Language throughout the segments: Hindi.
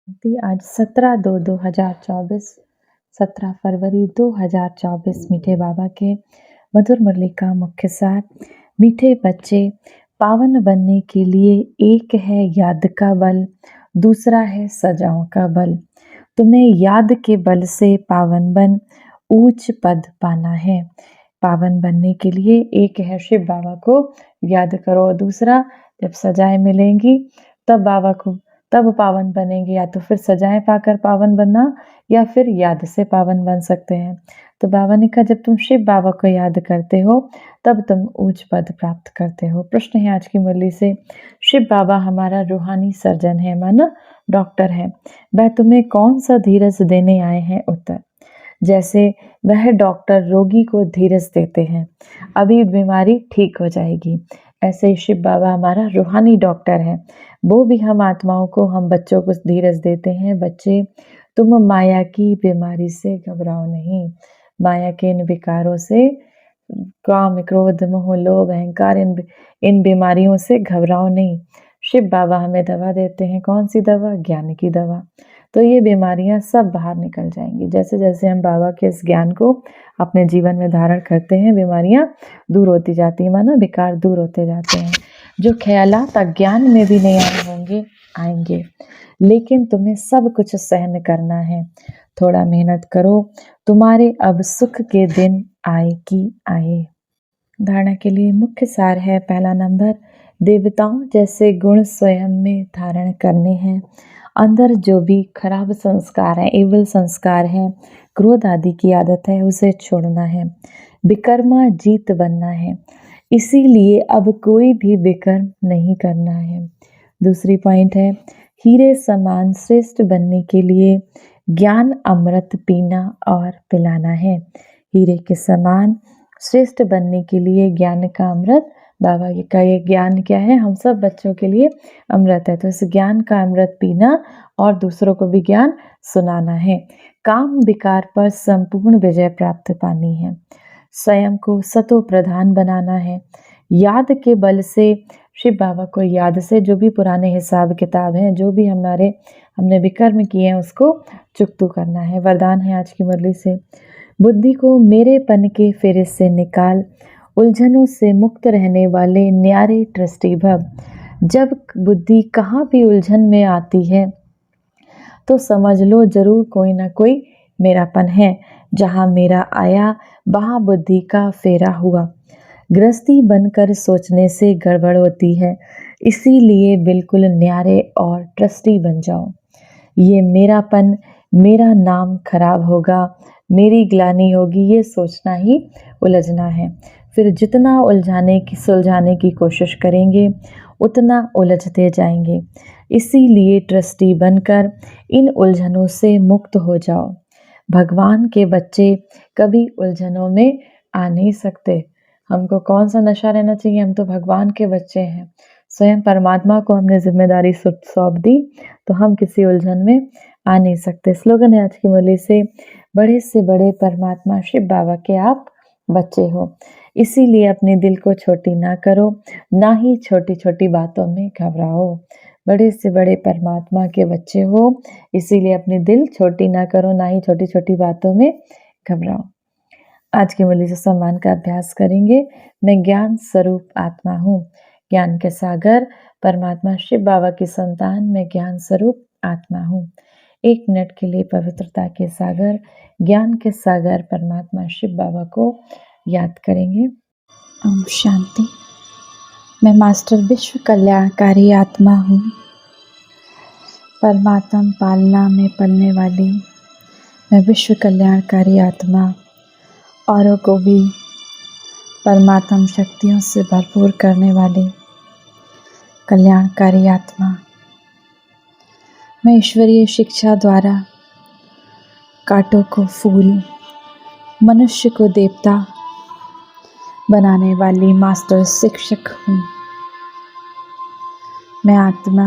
आज 17/2/2024, 17 फरवरी 2024। मीठे बाबा के मधुर मुरली का मुख्य सार। मीठे बच्चे, पावन बनने के लिए एक है याद का बल, दूसरा है सजाओं का बल। तुम्हें याद के बल से पावन बन ऊंच पद पाना है। पावन बनने के लिए एक है शिव बाबा को याद करो, दूसरा जब सजाएं मिलेंगी तब बाबा को तब पावन बनेंगे। या तो फिर सजाएं पाकर पावन बनना या फिर याद से पावन बन सकते हैं। तो बाबा ने कहा जब तुम शिव बाबा को याद करते हो तब तुम उच्च पद प्राप्त करते हो। प्रश्न है आज की मुरली से, शिव बाबा हमारा रूहानी सर्जन है, माना डॉक्टर है, वह तुम्हें कौन सा धीरज देने आए हैं? उत्तर, जैसे वह डॉक्टर रोगी को धीरज देते हैं, अभी बीमारी ठीक हो जाएगी, ऐसे ही शिव बाबा हमारा रूहानी डॉक्टर है। वो भी हम आत्माओं को, हम बच्चों को धीरज देते हैं। बच्चे, तुम माया की बीमारी से घबराओ नहीं। माया के इन विकारों से, काम, क्रोध, मोह, लोभ, अहंकार, इन बीमारियों से घबराओ नहीं। शिव बाबा हमें दवा देते हैं। कौन सी दवा? ज्ञान की दवा। तो ये बीमारियां सब बाहर निकल जाएंगी। जैसे जैसे हम बाबा के इस ज्ञान को अपने जीवन में धारण करते हैं, बीमारियां दूर होती जाती हैं, माना विकार दूर होते जाते हैं। जो ख्यालात अज्ञान में भी नहीं आए होंगे, आएंगे, लेकिन तुम्हें सब कुछ सहन करना है। थोड़ा मेहनत करो, तुम्हारे अब सुख के दिन आए कि आए। धारणा के लिए मुख्य सार है। पहला नंबर, देवताओं जैसे गुण स्वयं में धारण करने हैं। अंदर जो भी खराब संस्कार हैं, एवल संस्कार हैं, क्रोध आदि की आदत है, उसे छोड़ना है। विकर्मा जीत बनना है, इसीलिए अब कोई भी विकर्म नहीं करना है। दूसरी पॉइंट है, हीरे समान श्रेष्ठ बनने के लिए ज्ञान अमृत पीना और पिलाना है। हीरे के समान श्रेष्ठ बनने के लिए ज्ञान का अमृत, बाबा का ये ज्ञान क्या है? हम सब बच्चों के लिए अमृत है। तो इस ज्ञान का अमृत पीना और दूसरों को भी ज्ञान सुनाना है। काम विकार पर संपूर्ण विजय प्राप्त पानी है। स्वयं को सतो प्रधान बनाना है। याद के बल से, शिव बाबा को याद से जो भी पुराने हिसाब किताब हैं, जो भी हमने विकर्म किए हैं, उसको चुकतू करना है। वरदान है आज की मुरली से, बुद्धि को मेरेपन के फेरे से निकाल, उलझनों से मुक्त रहने वाले न्यारे ट्रस्टी भव। जब बुद्धि कहाँ भी उलझन में आती है तो समझ लो जरूर कोई ना कोई मेरापन है। जहाँ मेरा आया वहाँ बुद्धि का फेरा हुआ। गृहस्थी बनकर सोचने से गड़बड़ होती है, इसीलिए बिल्कुल न्यारे और ट्रस्टी बन जाओ। ये मेरापन, मेरा नाम खराब होगा, मेरी ग्लानि होगी, ये सोचना ही उलझना है। फिर जितना सुलझाने की कोशिश करेंगे उतना उलझते जाएंगे। इसीलिए ट्रस्टी बनकर इन उलझनों से मुक्त हो जाओ। भगवान के बच्चे कभी उलझनों में आ नहीं सकते। हमको कौन सा नशा रहना चाहिए? हम तो भगवान के बच्चे हैं। स्वयं परमात्मा को हमने जिम्मेदारी सौंप दी, तो हम किसी उलझन में आ नहीं सकते। स्लोगन है आज की मुरली से बड़े परमात्मा शिव बाबा के आप बच्चे हो, इसीलिए अपने दिल को छोटी ना करो, ना ही छोटी छोटी बातों में घबराओ। बड़े से बड़े परमात्मा के बच्चे हो, इसीलिए अपनी दिल छोटी ना करो, ना ही छोटी छोटी बातों में घबराओ। आज की मुरली से सम्मान का अभ्यास करेंगे। मैं ज्ञान स्वरूप आत्मा हूँ, ज्ञान के सागर परमात्मा शिव बाबा की संतान, मैं ज्ञान स्वरूप आत्मा हूँ। 1 मिनट के लिए पवित्रता के सागर, ज्ञान के सागर परमात्मा शिव बाबा को याद करेंगे। ओम शांति। मैं मास्टर विश्व कल्याणकारी आत्मा हूँ, परमात्मा पालना में पलने वाली। मैं विश्व कल्याणकारी आत्मा, औरों को भी परमात्म शक्तियों से भरपूर करने वाली कल्याणकारी आत्मा। मैं ईश्वरीय शिक्षा द्वारा कांटों को फूल, मनुष्य को देवता बनाने वाली मास्टर शिक्षक हूँ। मैं आत्मा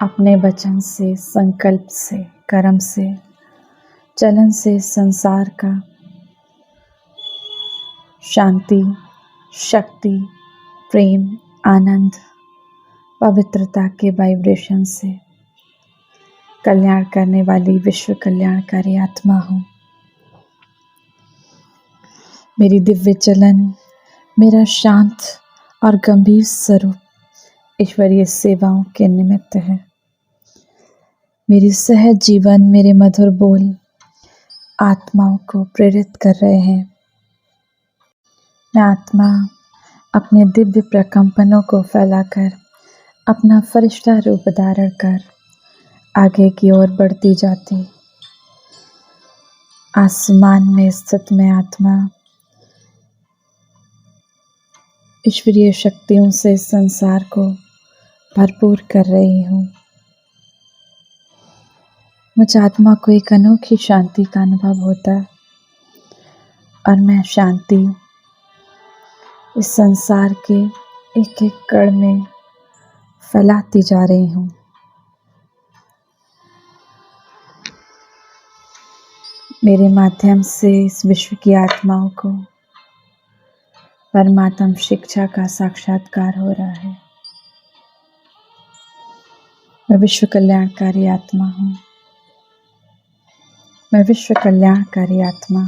अपने वचन से, संकल्प से, कर्म से, चलन से संसार का शांति, शक्ति, प्रेम, आनंद, पवित्रता के वाइब्रेशन से कल्याण करने वाली विश्व कल्याणकारी आत्मा हूँ। मेरी दिव्य चलन, मेरा शांत और गंभीर स्वरूप ईश्वरीय सेवाओं के निमित्त है। मेरी सहज जीवन, मेरे मधुर बोल आत्माओं को प्रेरित कर रहे हैं। मैं आत्मा अपने दिव्य प्रकंपनों को फैलाकर अपना फरिश्ता रूप धारण कर आगे की ओर बढ़ती जाती। आसमान में स्थित मैं आत्मा ईश्वरीय शक्तियों से संसार को भरपूर कर रही हूँ। मुझ आत्मा को एक अनोखी शांति का अनुभव होता है और मैं शांति इस संसार के एक एक कण में फैलाती जा रही हूँ। मेरे माध्यम से इस विश्व की आत्माओं को परमात्म शिक्षा का साक्षात्कार हो रहा है। मैं विश्व कल्याणकारी आत्मा हूँ। मैं विश्व कल्याणकारी आत्मा